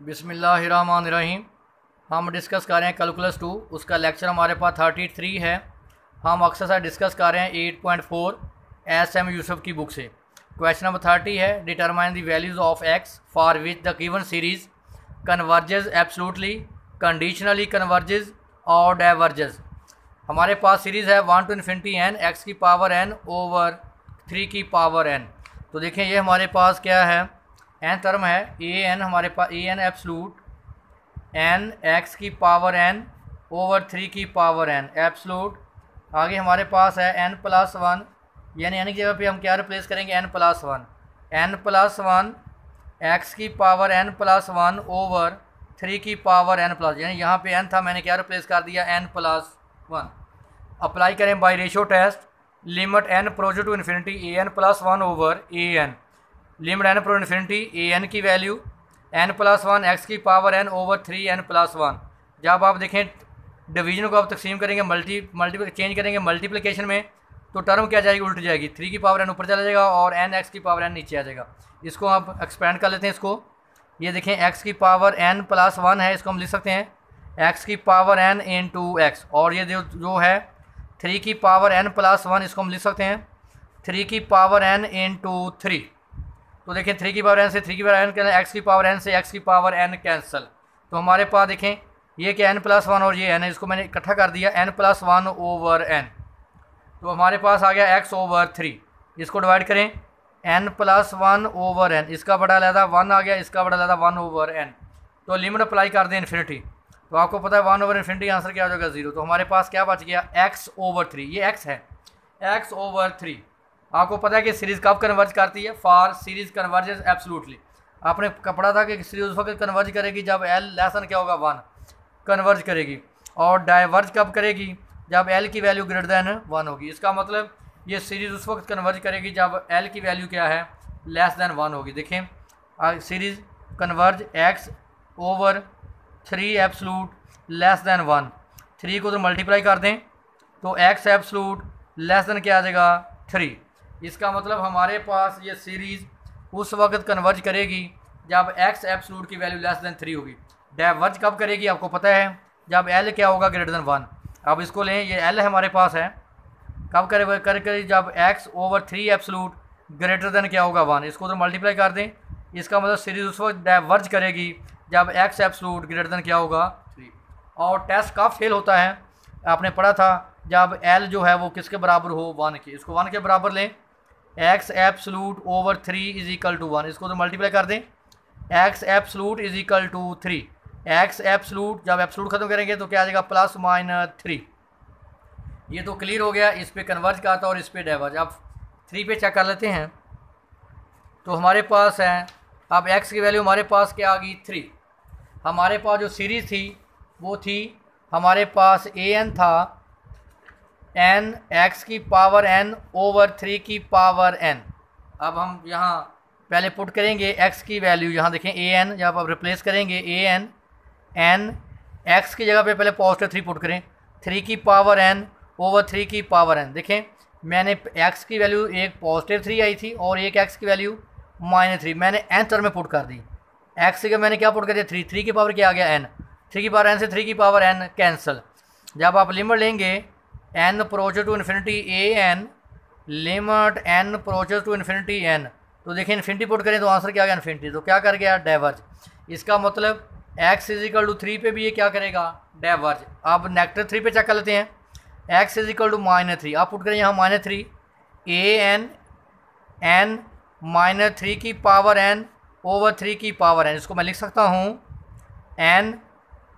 बिस्मिल्लाहिर्रहमानिर्रहीम। हम डिस्कस कर रहे हैं कैलकुलस 2, उसका लेक्चर हमारे पास 33 है। हम अक्सर डिस्कस कर रहे हैं 8.4 एस.एम. यूसुफ की बुक से। क्वेश्चन नंबर 30 है, determine the values of x for which the given series converges absolutely, conditionally converges और डाइवर्जेज। हमारे पास सीरीज़ है 1 to infinity n x की पावर n ओवर 3 की पावर n। तो देखें ये हमारे पास क्या है, एन टर्म है ए एन, हमारे पास A N absolute N X की पावर एन ओवर 3 की पावर एन एब्सलूट। आगे हमारे पास है एन प्लस वन, यानी एन की जगह पे हम क्या रिप्लेस करेंगे, एन प्लस वन एक्स की power N plus one over 3 की पावर एन प्लस, यानी यहाँ पे एन था, मैंने क्या रिप्लेस कर दिया, एन प्लस वन। अप्लाई करें by ratio test, limit N project to infinity A N plus one over A N, limit N pro infinity A N की value N plus one X की power N over 3 N plus one. जब आप देखें division को आप तकसीम करेंगे, multiple change करेंगे मल्टीप्लिकेशन में, तो टर्म क्या जाएगी, उल्ट जाएगी, 3 की पावर एन ऊपर चला जाएगा और एन एक्स की पावर एन नीचे आ जाएगा। इसको आप एक्सपेंड कर लेते हैं इसको, ये देखें एक्स की पावर एन प्लस वन है, इसको हम लिख सकते हैं एक्स की power N into X, और ये जो है 3 की पावर एन प्लस वन, इसको हम लिख सकते हैं 3 की पावर एन इन टू 3। तो देखें 3 की पावर एन से 3 की पावर एन कैंसिल, एक्स की पावर एन से एक्स की पावर एन कैंसिल। तो हमारे पास देखें ये क्या एन प्लस वन और ये एन है, इसको मैंने इकट्ठा कर दिया N plus one over N. तो हमारे पास आ गया एक्स ओवर 3, इसको डिवाइड करें N plus one over N, इसका बड़ा अलहदा वन आ गया, इसका बड़ा अलहदा वन ओवर एन। तो लिमिट अप्लाई कर दें इन्फिनिटी, तो आपको पता है 1 ओवर इन्फिनिटी आंसर क्या हो जाएगा, 0। तो हमारे पास क्या बच गया, एक्स ओवर 3, ये एक्स है, एक्स ओवर 3। आपको पता है कि सीरीज़ कब कन्वर्ज करती है, फॉर सीरीज़ कन्वर्जेस एब्सोल्युटली। आपने पढ़ा था कि सीरीज़ उस वक्त कन्वर्ज करेगी जब एल लेसन क्या होगा 1 कन्वर्ज करेगी, और डाइवर्ज कब करेगी, जब एल की वैल्यू ग्रेटर दैन 1 होगी। इसका मतलब ये सीरीज़ उस वक्त कन्वर्ज करेगी जब एल की वैल्यू क्या है, लेस दैन 1 होगी। देखें series converge x over 3 absolute less than 1, 3 को तो मल्टीप्लाई कर दें तो एक्स एब्सोल्यूट लेस दैन क्या आ जाएगा, 3। इसका मतलब हमारे पास ये सीरीज़ उस वक्त कन्वर्ज करेगी जब एक्स एब्सोल्यूट की वैल्यू लेस दैन 3 होगी। डाइवर्ज कब करेगी, आपको पता है जब एल क्या होगा, ग्रेटर दैन 1। अब इसको लें, ये एल हमारे पास है, कब करेगी, जब x over 3 absolute greater than क्या होगा 1। इसको तो मल्टीप्लाई कर दें, इसका मतलब सीरीज़ उस वक्त डाइवर्ज करेगी जब एक्स एब्सोल्यूट ग्रेटर दैन क्या होगा, 3। और टेस्ट कब फेल होता है, आपने पढ़ा था जब एल जो है वो किसके बराबर हो, 1 के। इसको 1 के बराबर लें, X absolute over 3 is equal to 1, इसको तो मल्टीप्लाई कर दें, X absolute is equal to 3। X absolute जब एब्सोल्यूट खत्म करेंगे तो क्या आ जाएगा, प्लस माइनस 3। ये तो क्लियर हो गया, इस पे कन्वर्ज करता और इस पे डाइवर्ज। अब 3 पे चेक कर लेते हैं, तो हमारे पास है, अब एक्स की वैल्यू हमारे पास क्या आ गई, 3। हमारे पास जो सीरीज़ थी वो थी, हमारे पास ए एन था एन एक्स की पावर एन ओवर 3 की पावर एन। अब हम यहाँ पहले पुट करेंगे एक्स की वैल्यू, यहाँ देखें ए एन, जब आप रिप्लेस करेंगे ए एन, एन एक्स की जगह पे पहले पॉजिटिव 3 पुट करें, 3 की पावर एन ओवर 3 की पावर एन। देखें मैंने एक्स की वैल्यू एक पॉजिटिव 3 आई थी और एक एक्स की वैल्यू -3 मैंने एन टर्म में पुट कर दी। एक्स की जगह मैंने क्या पुट कर दिया, 3 की पावर क्या आ गया, एन, 3 की पावर एन से 3 की पावर एन कैंसिल। जब आप लिमिट लेंगे N project to infinity A N, limit N project to infinity N, तो देखिए इन्फिनिटी पुट करें तो आंसर क्या आ गया, इन्फिनिटी। तो क्या कर गया, डाइवर्ज। इसका मतलब एक्स इज इक्वल टू 3 पे भी ये क्या करेगा, डाइवर्ज। अब नेगेटिव 3 पे चेक कर लेते हैं, एक्स इज इक्वल टू -3, आप पुट करें यहाँ -3, ए एन एन -3 की पावर एन ओवर 3 की पावर एन। इसको मैं लिख सकता हूँ एन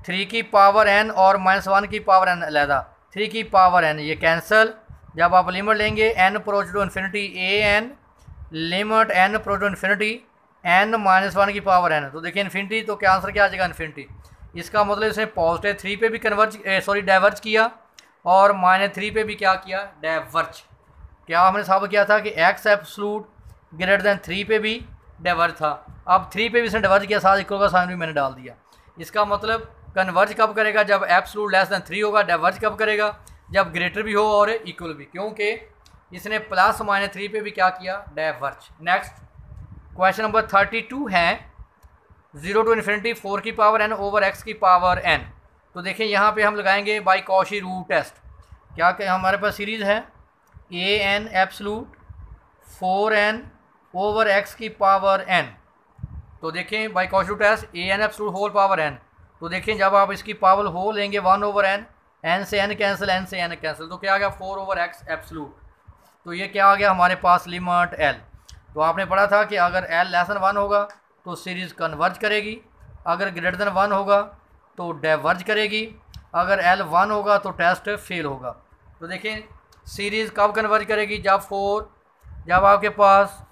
3 की पावर एन और -1 की पावर एन अलहदा, 3 की पावर एन, ये कैंसिल। जब आप लिमिट लेंगे N approach to infinity A N, limit N approach to infinity N -1 की पावर एन, तो देखिए इन्फिनिटी, तो क्या आंसर क्या आ जाएगा, इन्फिनिटी। इसका मतलब इसने पॉजिटिव 3 पे भी डाइवर्ज किया और -3 पे भी क्या किया, डाइवर्ज। क्या हमने साबित किया था कि एक्स एब्सोल्यूट ग्रेटर दैन 3 पे भी डाइवर्ज था, अब 3 पे भी इसने डाइवर्ज किया, साथ इक्वल का साइन भी मैंने डाल दिया। इसका मतलब कन्वर्ज कब करेगा, जब एब्सोल्यूट लेस दैन 3 होगा। डाइवर्ज कब करेगा, जब ग्रेटर भी हो और इक्वल भी, क्योंकि इसने प्लस -3 पे भी क्या किया, डाइवर्ज। नेक्स्ट क्वेश्चन नंबर 32 है, 0 टू इन्फिनिटी 4 की पावर n ओवर x की पावर n। तो देखिए यहाँ पे हम लगाएंगे बाय कॉशी रूट टेस्ट। क्या हमारे पास सीरीज़ है A N absolute 4n over x की पावर n। तो देखें by Cauchy root test A N absolute whole power n। तो देखें जब आप इसकी पावर होल लेंगे 1 ओवर n से n कैंसिल, n से n कैंसिल, तो क्या आ गया 4 ओवर x एब्सलूट। तो ये क्या आ गया हमारे पास लिमिट l। तो आपने पढ़ा था कि अगर l लेस देन 1 होगा तो सीरीज़ कन्वर्ज करेगी, अगर ग्रेटर देन 1 होगा तो डाइवर्ज करेगी, अगर l 1 होगा तो टेस्ट फेल होगा। तो देखें सीरीज़ कब कन्वर्ज करेगी, जब आपके पास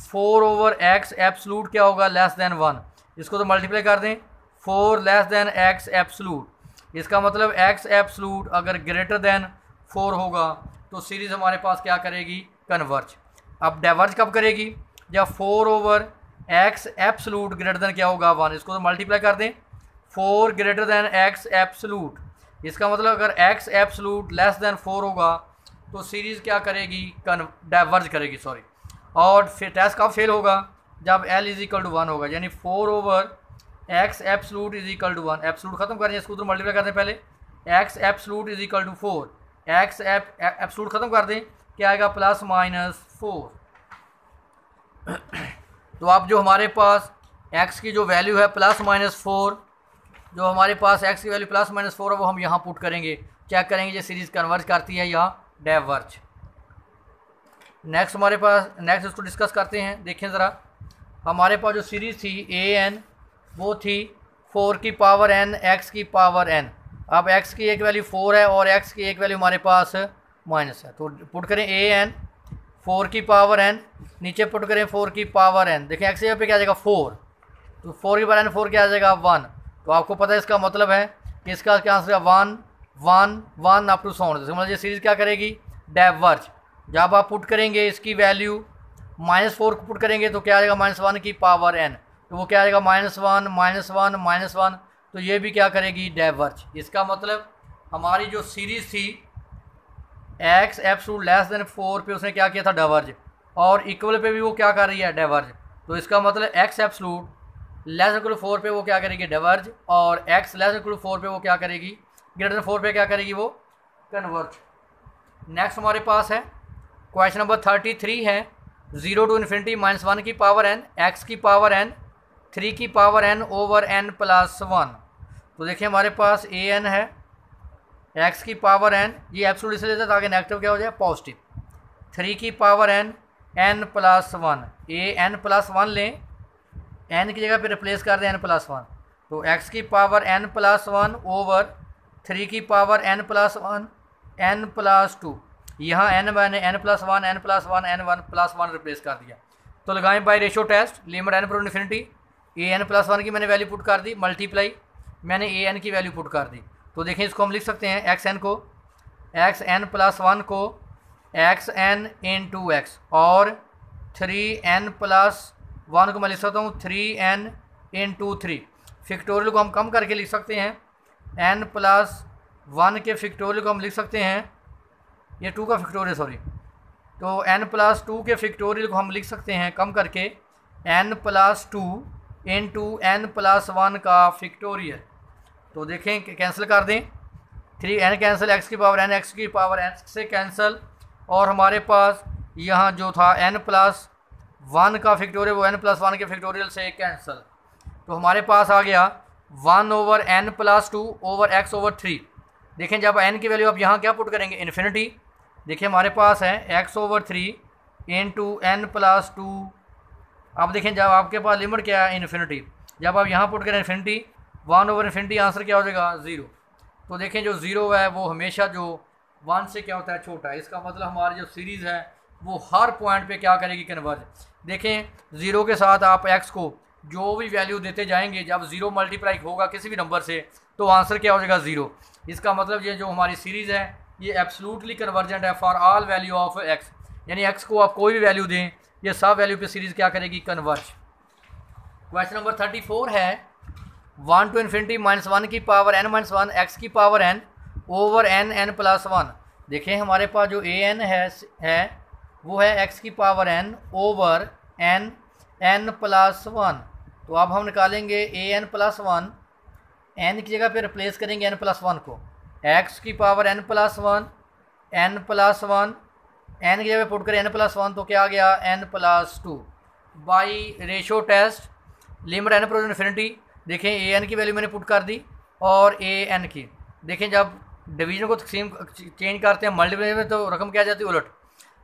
4 ओवर x एब्सलूट क्या होगा लेस देन 1। इसको तो मल्टीप्लाई कर दें 4 लेस देन x एब्सलूट। इसका मतलब x एब्सलूट अगर ग्रेटर देन 4 होगा तो सीरीज़ हमारे पास क्या करेगी कन्वर्ज। अब डाइवर्ज कब करेगी, जब 4 over x absolute greater than क्या होगा 1। इसको तो मल्टीप्लाई कर दें 4 ग्रेटर देन x एब्सलूट। इसका मतलब अगर x एब्सलूट लेस देन 4 होगा तो सीरीज़ क्या करेगी डाइवर्ज करेगी, सॉरी। और फिर टेस्ट कब फेल होगा, जब l इज इक्वल टू 1 होगा, यानी 4 over x absolute is equal to 1। Absolute खत्म करें, इसको तो मल्टीप्लाई कर दें पहले, x absolute is equal to 4, x absolute खत्म कर दें, क्या आएगा प्लस माइनस 4। तो अब जो हमारे पास x की जो वैल्यू है प्लस माइनस 4, जो हमारे पास x की वैल्यू प्लस माइनस 4 है वो हम यहाँ पुट करेंगे, चेक करेंगे ये सीरीज़ कन्वर्ज करती है या डाइवर्ज। नेक्स्ट हमारे पास नेक्स्ट इसको डिस्कस करते हैं। देखें ज़रा, हमारे पास जो सीरीज़ थी ए एन वो थी 4 की पावर n x की पावर n। अब x की एक वैल्यू 4 है और x की एक वैल्यू हमारे पास माइनस है, तो पुट करें ए एन 4 की पावर n, नीचे पुट करें 4 की पावर n। देखें x पे क्या आ जाएगा 4, तो 4 की पावर n 4 क्या आ जाएगा 1। तो आपको पता है इसका मतलब है कि इसका क्या आंसर है 1 1 1 अप टू साउंड। मतलब ये सीरीज़ क्या करेगी डाइवर्ज। जब आप पुट करेंगे इसकी वैल्यू -4 पुट करेंगे तो क्या आ जाएगा -1 की पावर n, तो वो क्या आएगा -1 -1 -1, तो ये भी क्या करेगी डाइवर्ज। इसका मतलब हमारी जो सीरीज़ थी x एब्सलूट लेस देन 4 पे उसने क्या किया था डाइवर्ज, और इक्वल पे भी वो क्या कर रही है डाइवर्ज। तो इसका मतलब x absolute less than equal 4 पे वो क्या करेगी डाइवर्ज, और x लेस देन इक्वल 4 पे वो क्या करेगी ग्रेटर देन 4 पे क्या करेगी वो कन्वर्ज। नेक्स्ट हमारे पास है क्वेश्चन नंबर 33 है 0 टू इन्फिनिटी -1 की पावर n x की पावर n 3 की power n over n plus 1। तो देखिए हमारे पास ए एन है x की पावर n, ये एब्सोल्यूट इसलिए लेते हैं ताकि नेगेटिव क्या हो जाए पॉजिटिव, 3 की पावर n n प्लस 1, ए n प्लस 1 लें, n की जगह पे रिप्लेस कर दें n प्लस 1, तो x की पावर n प्लस 1 ओवर 3 की power n plus 1 n plus 2। यहाँ n मैंने n plus 1 n plus 1 n 1 plus 1 replace कर दिया। तो लगाएं by ratio test, limit n पर इन्फिनिटी, ए एन प्लस 1 की मैंने वैल्यू पुट कर दी, मल्टीप्लाई मैंने ए एन की वैल्यू पुट कर दी। तो देखें इसको हम लिख सकते हैं एक्स एन को एक्स एन प्लस 1 को X N into X, और 3n प्लस 1 को मैं लिख सकता हूँ 3n इन टू 3। फैक्टोरियल को हम कम करके लिख सकते हैं, n प्लस 1 के फैक्टोरियल को हम लिख सकते हैं, ये 2 का फैक्टोरियल सॉरी, तो n प्लस 2 के फैक्टोरियल को हम लिख सकते हैं कम करके n plus 2 into n plus 1 का फैक्टोरियल। तो देखें कैंसिल कर दें, 3n कैंसिल, x की पावर n x की पावर n से कैंसिल, और हमारे पास यहाँ जो था n प्लस 1 का फैक्टोरियल वो n प्लस 1 के फैक्टोरियल से कैंसिल। तो हमारे पास आ गया 1 over n plus 2 over x over 3। देखें जब n की वैल्यू आप यहाँ क्या पुट करेंगे इन्फिनिटी, देखिए हमारे पास है x over 3 into n plus 2। अब देखें जब आपके पास लिमिट क्या है इन्फिनिटी, जब आप यहाँ पुट करें इन्फिनिटी 1 ओवर इन्फिनिटी, आंसर क्या हो जाएगा 0। तो देखें जो 0 है वो हमेशा जो 1 से क्या होता है छोटा है, इसका मतलब हमारी जो सीरीज़ है वो हर पॉइंट पे क्या करेगी कन्वर्ज। देखें 0 के साथ आप x को जो भी वैल्यू देते जाएंगे, जब 0 मल्टीप्लाई होगा किसी भी नंबर से तो आंसर क्या हो जाएगा 0। इसका मतलब ये जो हमारी सीरीज़ है ये एब्सोल्युटली कन्वर्जेंट है for all value of x, यानी x को आप कोई भी वैल्यू दें ये सब वैल्यू पे सीरीज़ क्या करेगी कन्वर्ज। क्वेश्चन नंबर 34 है 1 टू इन्फिनिटी -1 की पावर n - 1 x की power n over n plus 1। देखें हमारे पास जो ए एन है वो है x की power n over n plus 1। तो अब हम निकालेंगे A N plus one, N की जगह पे रिप्लेस करेंगे एन प्लस वन को, एक्स की power N plus one, N plus one, N की जगह पुट करें एन प्लस वन तो क्या आ गया N plus two. By ratio test limit N approach infinity, देखें ए एन की वैल्यू मैंने पुट कर दी और ए एन की, देखें जब डिवीजन को तकसीम चेंज करते हैं मल्टीप्लाई में तो रकम क्या आ जाती है उलट,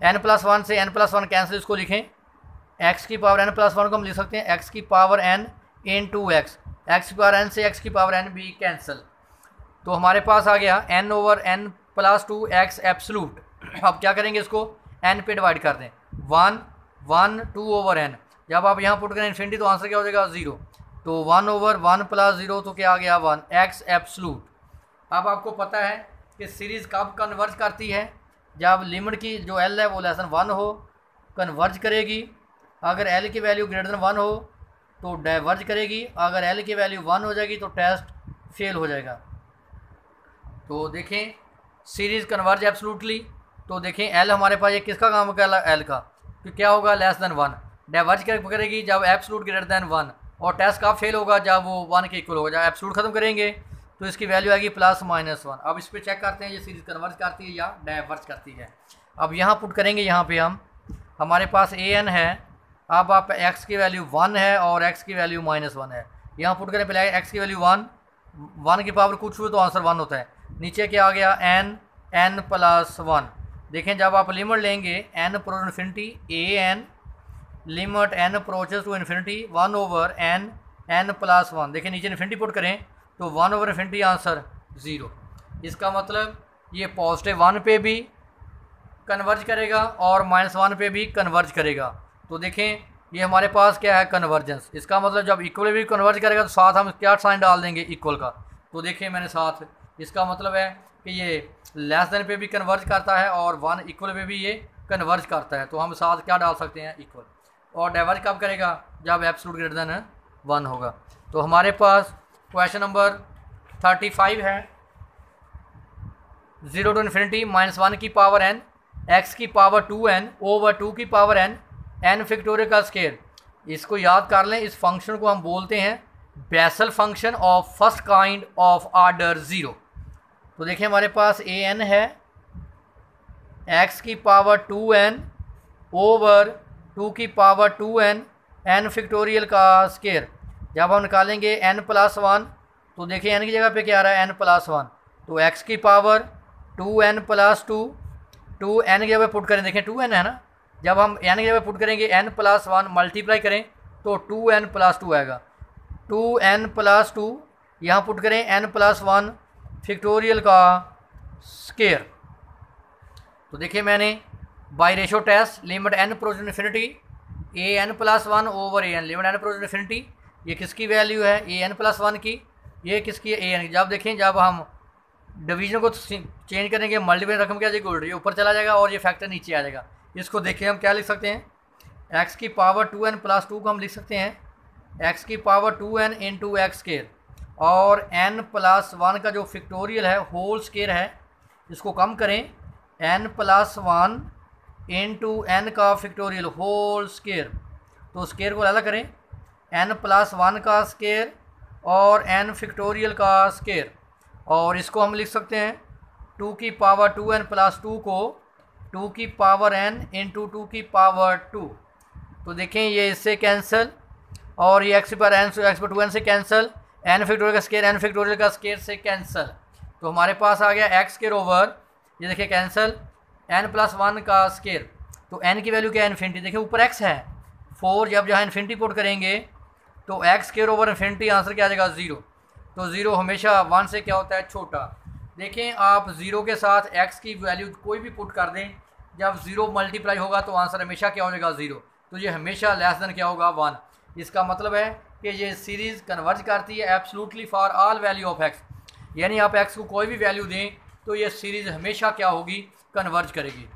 एन प्लस वन से एन प्लस वन कैंसिल, इसको लिखें एक्स की पावर एन प्लस वन को हम लिख सकते हैं एक्स की power N into X, X की पावर एन से एक्स की पावर एन भी कैंसिल, तो हमारे पास आ गया N over N plus two X absolute. अब क्या करेंगे, इसको एन पे डिवाइड कर दें, one one two over N, जब आप यहाँ पुट करें इन्फिनिटी तो आंसर क्या हो जाएगा 0, तो 1 ओवर 1 प्लस 0 तो क्या आ गया 1 एक्स एब्सलूट। अब आपको पता है कि सीरीज़ कब कन्वर्ज करती है, जब लिमिट की जो एल है वो लेस देन 1 हो कन्वर्ज करेगी, अगर एल की वैल्यू ग्रेटर देन 1 हो तो डाइवर्ज करेगी, अगर एल की वैल्यू 1 हो जाएगी तो टेस्ट फेल हो जाएगा। तो देखें सीरीज़ कन्वर्ज एब्सोल्युटली, तो देखें एल हमारे पास ये किसका काम होगा एल का, तो क्या होगा लेस देन 1, डाइवर्ज करेगी जब एब्सोल्यूट ग्रेटर देन 1, और टेस्ट कब फेल होगा जब वो 1 के इक्वल होगा, जब एब्सोल्यूट खत्म करेंगे तो इसकी वैल्यू आएगी प्लस माइनस 1। अब इस पर चेक करते हैं ये सीरीज़ कन्वर्ज करती है या डाइवर्ज करती है। अब यहाँ पुट करेंगे, यहाँ पे हम हमारे पास ए एन है, अब आप एक्स की वैल्यू 1 है और एक्स की वैल्यू -1 है, यहाँ पुट करें पहले एक्स की वैल्यू 1 की पावर कुछ हुई तो आंसर 1 होता है, नीचे क्या आ गया एन प्लस 1। देखें जब आप लिमिट लेंगे N approach infinity A N limit N approaches to infinity 1 over N plus 1, देखिए नीचे इन्फिनिटी पुट करें तो 1 ओवर इन्फिनिटी आंसर 0। इसका मतलब ये पॉजिटिव 1 पे भी कन्वर्ज करेगा और -1 पे भी कन्वर्ज करेगा। तो देखें ये हमारे पास क्या है कन्वर्जेंस, इसका मतलब जब इक्वल भी कन्वर्ज करेगा तो साथ हम क्या साइन डाल देंगे इक्वल का, तो देखिए मैंने साथ, इसका मतलब है कि ये लेस देन पे भी कन्वर्ज करता है और 1 इक्वल पे भी ये कन्वर्ज करता है, तो हम साथ क्या डाल सकते हैं इक्वल, और डाइवर्ज कब करेगा जब एब्सोल्यूट ग्रेटर देन 1 होगा। तो हमारे पास क्वेश्चन नंबर 35 है 0 टू इन्फिनिटी -1 की पावर n x की पावर 2n ओवर 2 की पावर n फैक्टोरियल का स्केयर। इसको याद कर लें, इस फंक्शन को हम बोलते हैं Bessel function of first kind of order 0। तो देखिए हमारे पास ए एन है x की पावर 2n ओवर 2 की पावर 2n n फैक्टोरियल का स्केयर। जब हम निकालेंगे n प्लस 1 तो देखिए n की जगह पे क्या आ रहा है n प्लस 1, तो x की पावर 2n प्लस 2 n की जगह पुट करें, देखें 2n है ना, जब हम n की जगह पुट करेंगे n प्लस 1 मल्टीप्लाई करें तो 2n प्लस 2 आएगा, 2n प्लस 2 यहाँ पुट करें n प्लस 1 फैक्टोरियल का स्केयर। तो देखिए मैंने by ratio test limit n approach infinity A N plus 1 over A N limit n approach infinity, ये किसकी वैल्यू है ए एन प्लस 1 की, ये किसकी है ए एन की। जब देखें जब हम डिवीजन को चेंज करेंगे मल्टीपल रकम क्या जाएगी ये ऊपर चला जाएगा और ये फैक्टर नीचे आ जाएगा। इसको देखिए हम क्या लिख सकते हैं x की पावर 2n प्लस 2 को हम लिख सकते हैं x की power 2n into x square, और n प्लस 1 का जो फैक्टोरियल है होल स्केयर है इसको कम करें n प्लस 1 इंटू n का फैक्टोरियल होल स्केयर, तो स्केयर को अलग करें n प्लस 1 का स्केयर और n फैक्टोरियल का स्केयर, और इसको हम लिख सकते हैं 2 की पावर 2n प्लस 2 को 2 की पावर n इंटू 2 की पावर 2। तो देखें ये इससे कैंसिल और ये x पर n x पर 2n से कैंसिल, n फैक्टोरियल का स्केयर n फैक्टोरियल का स्केयर से कैंसिल, तो हमारे पास आ गया x स्केयर ओवर ये देखिए कैंसिल n प्लस 1 का स्केयर, तो n की वैल्यू क्या है इन्फिनिटी, देखिए ऊपर x है 4, जब जहाँ इन्फिनिटी पुट करेंगे तो x square over infinity answer क्या आ जाएगा 0, तो 0 हमेशा 1 से क्या होता है छोटा। देखें आप 0 के साथ x की वैल्यू कोई भी पुट कर दें, जब 0 मल्टीप्लाई होगा तो आंसर हमेशा क्या हो जाएगा 0, तो ये हमेशा लेस देन क्या होगा 1। इसका मतलब है कि ये सीरीज़ कन्वर्ज करती है absolutely for all value of x, यानी आप x को कोई भी वैल्यू दें तो ये सीरीज़ हमेशा क्या होगी कन्वर्ज करेगी।